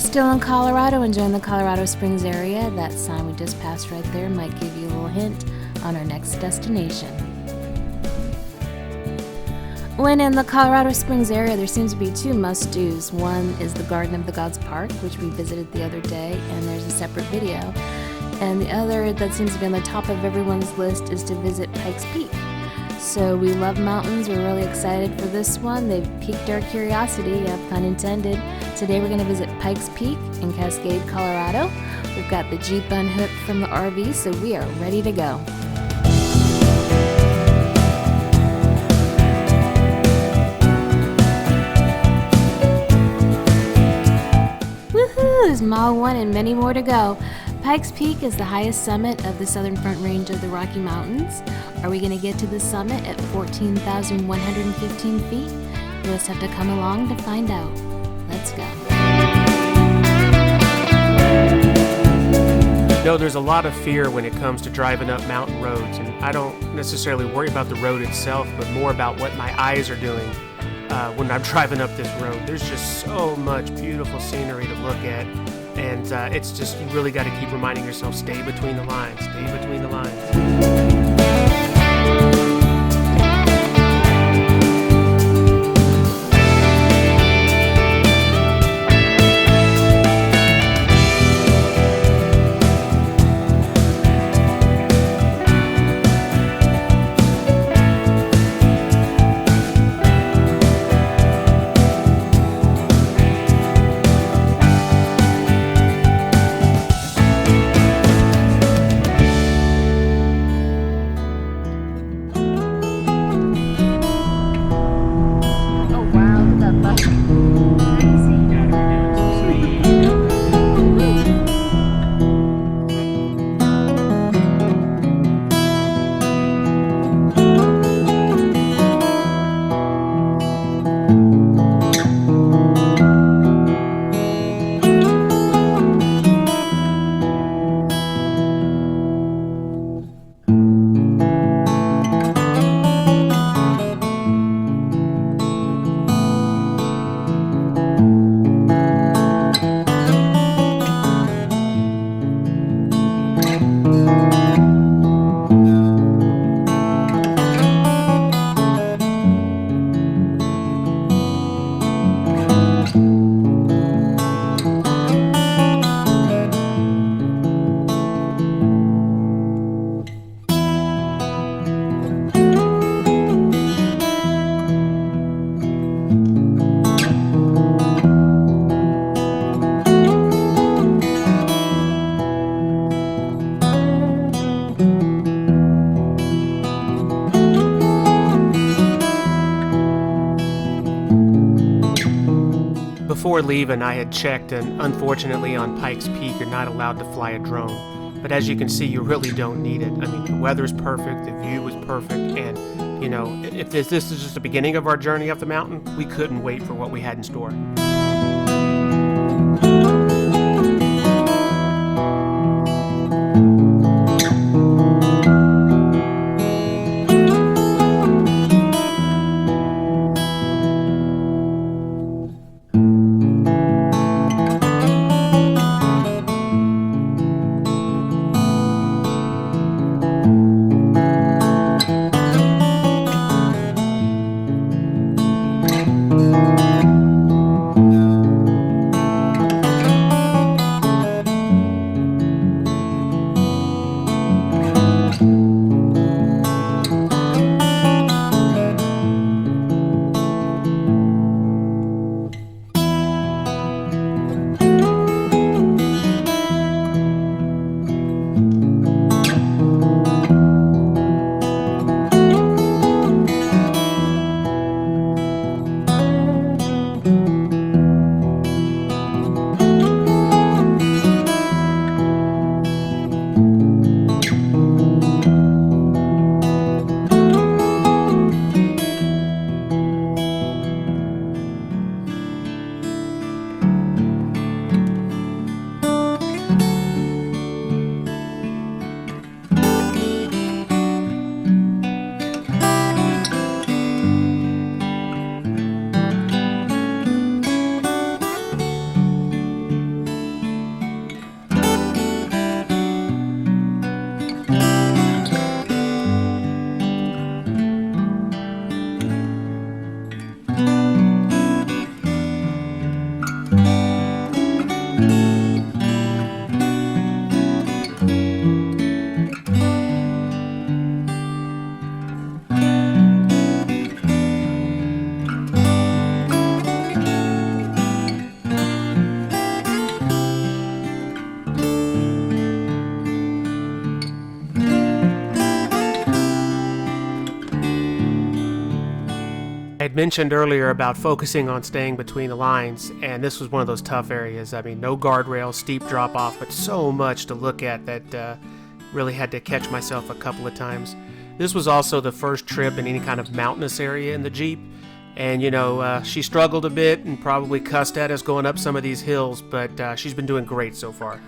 still in Colorado, enjoying the Colorado Springs area, that sign we just passed right there might give you a little hint on our next destination. When in the Colorado Springs area, there seems to be two must-dos. One is the Garden of the Gods Park, which we visited the other day, and there's a separate video. And the other that seems to be on the top of everyone's list is to visit Pikes Peak. So we love mountains, we're really excited for this one. They've piqued our curiosity, pun intended. Today we're going to visit Pikes Peak in Cascade, Colorado. We've got the Jeep unhooked from the RV, so we are ready to go. Woohoo! There's mile 1 and many more to go. Pikes Peak is the highest summit of the southern front range of the Rocky Mountains. Are we going to get to the summit at 14,115 feet? You'll just have to come along to find out. Let's go. No, there's a lot of fear when it comes to driving up mountain roads, and I don't necessarily worry about the road itself, but more about what my eyes are doing when I'm driving up this road. There's just so much beautiful scenery to look at, and it's just, you really got to keep reminding yourself, stay between the lines, stay between the lines. Before leaving, I had checked, and unfortunately on Pikes Peak, you're not allowed to fly a drone. But as you can see, you really don't need it. I mean, the weather's perfect, the view was perfect, and, you know, if this is just the beginning of our journey up the mountain, we couldn't wait for what we had in store. I had mentioned earlier about focusing on staying between the lines, and this was one of those tough areas. I mean, no guardrails, steep drop off, but so much to look at that really had to catch myself a couple of times. This was also the first trip in any kind of mountainous area in the Jeep, and she struggled a bit and probably cussed at us going up some of these hills, but she's been doing great so far.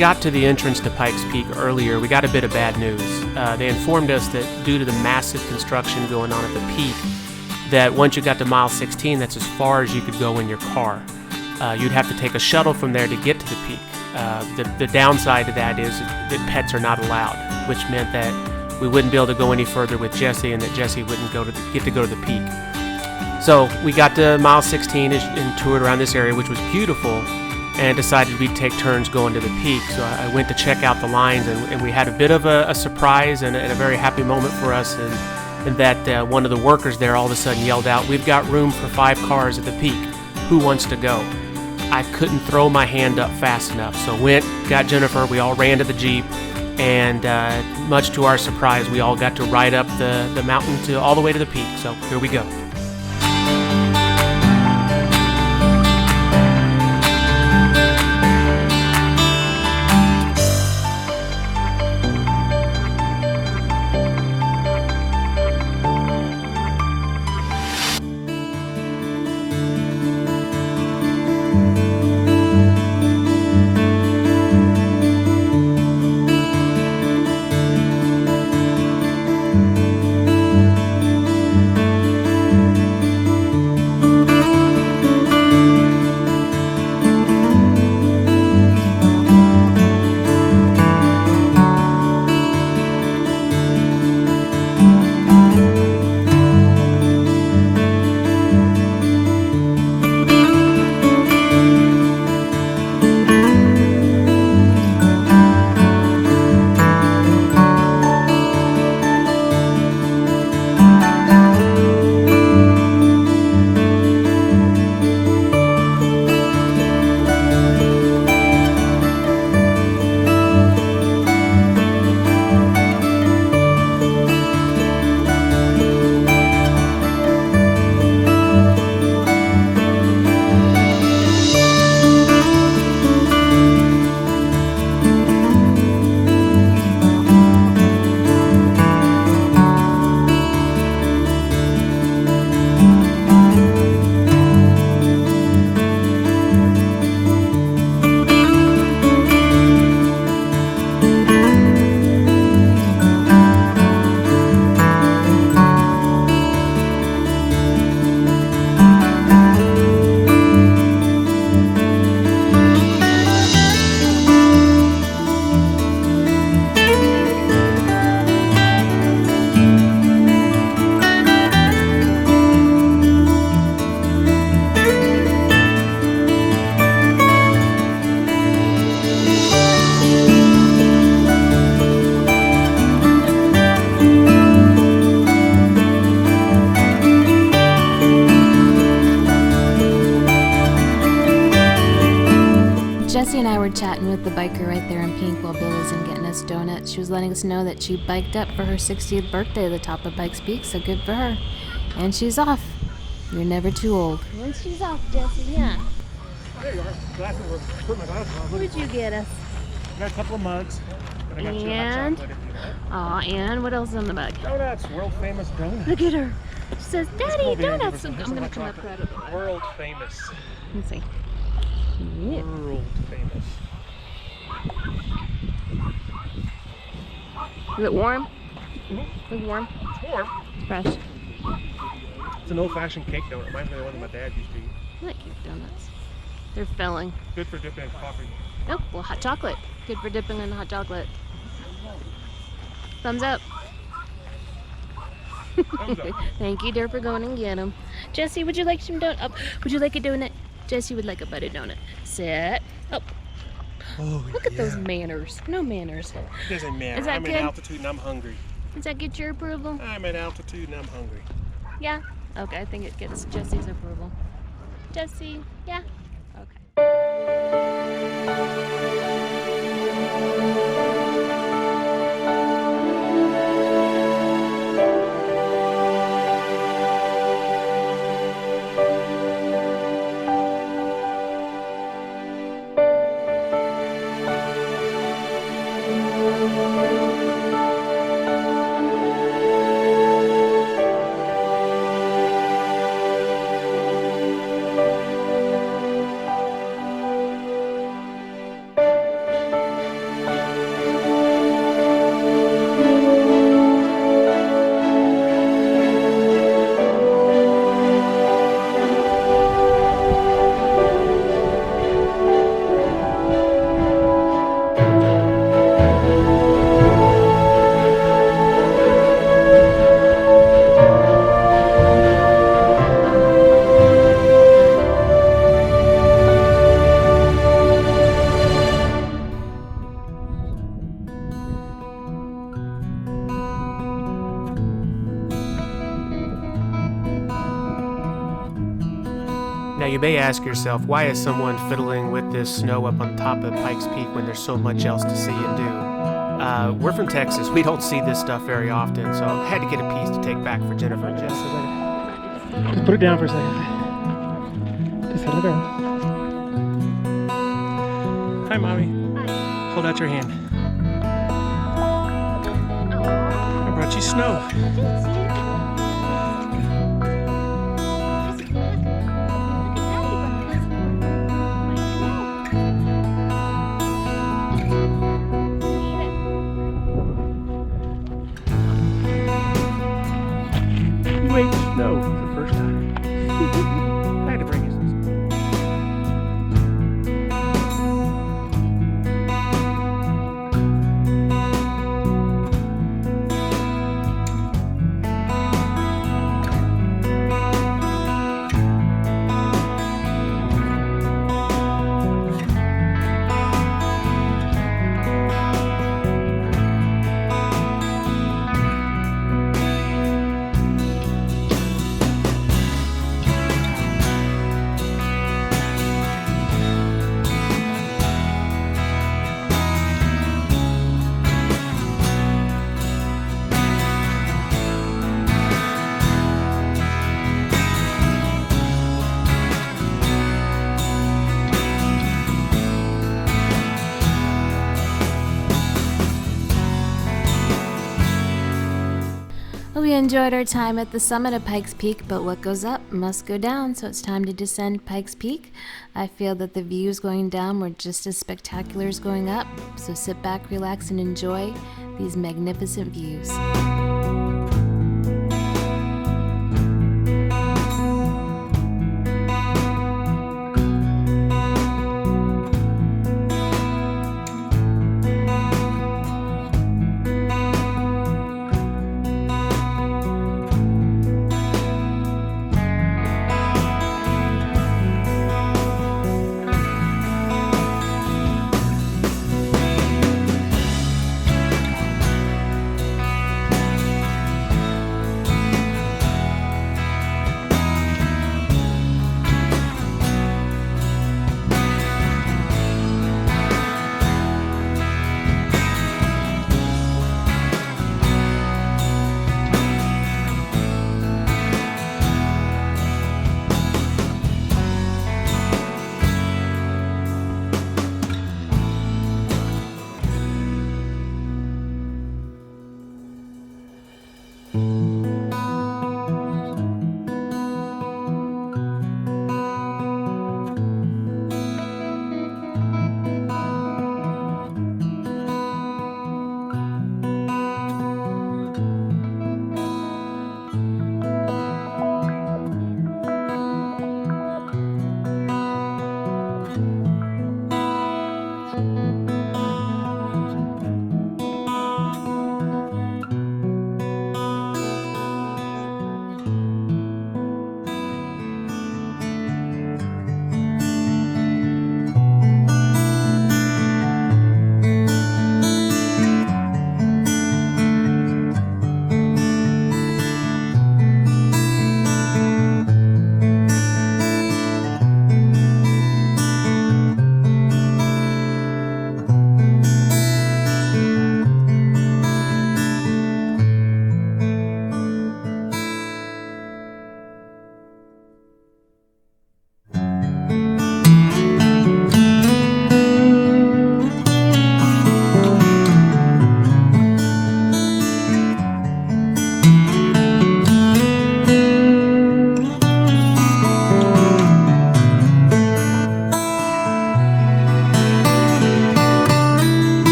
got to the entrance to Pikes Peak earlier, we got a bit of bad news. They informed us that due to the massive construction going on at the peak, that once you got to mile 16, that's as far as you could go in your car. You'd have to take a shuttle from there to get to the peak. The downside to that is that pets are not allowed, which meant that we wouldn't be able to go any further with Jesse, and that Jesse wouldn't get to go to the peak. So we got to mile 16 and toured around this area, which was beautiful, and decided we'd take turns going to the peak. So I went to check out the lines, and we had a bit of a surprise and a very happy moment for us, and that one of the workers there all of a sudden yelled out, "We've got room for 5 cars at the peak. Who wants to go?" I couldn't throw my hand up fast enough, so went, got Jennifer, we all ran to the Jeep, and much to our surprise, we all got to ride up the mountain to all the way to the peak. So here we go. Jessie and I were chatting with the biker right there in pink while Bill was in getting us donuts. She was letting us know that she biked up for her 60th birthday at the top of Pikes Peak, so good for her. And she's off. You're never too old. Once she's off, Jessie, yeah. There you are. Glasses. Put my glasses on. Where'd you get us? Got a couple of mugs. And I got And? chocolate if you like. Aw, and what else is in the bag? Donuts. World famous donuts. Look at her. She says, Daddy, Come over here, donuts. give I'm us some gonna hot come up chocolate. right over. World famous. Let's see. Yeah. World famous. Is it warm? Mm-hmm. Is it warm? It's warm. It's fresh. It's an old-fashioned cake donut. Reminds me of the one that my dad used to eat. I like cake donuts. They're filling. Good for dipping in coffee. Oh, well, hot chocolate. Good for dipping in hot chocolate. Thumbs up. Thumbs up. Thank you, dear, for going and getting them. Jessie, would you like some donut? Oh, would you like a donut? Jessie would like a buttered donut. Sit. Oh, Oh, look at those manners. No manners. It doesn't matter. Is that I'm good? at altitude and I'm hungry. Does that get your approval? I'm at altitude and I'm hungry. Yeah? Okay, I think it gets Jessie's approval. Jessie, yeah? Okay. you may ask yourself, why is someone fiddling with this snow up on top of Pikes Peak when there's so much else to see and do? We're from Texas. We don't see this stuff very often, so I had to get a piece to take back for Jennifer and Jess. Just put it down for a second. Just let it go. Hi, Mommy. Hi. Hold out your hand. Aw. I brought you snow. I didn't see it. Just look. Look at Daddy brought us my snow. You ate snow for the first time. I had to bring you some snow. We enjoyed our time at the summit of Pikes Peak, but what goes up must go down, so it's time to descend Pikes Peak. I feel that the views going down were just as spectacular as going up, so sit back, relax, and enjoy these magnificent views.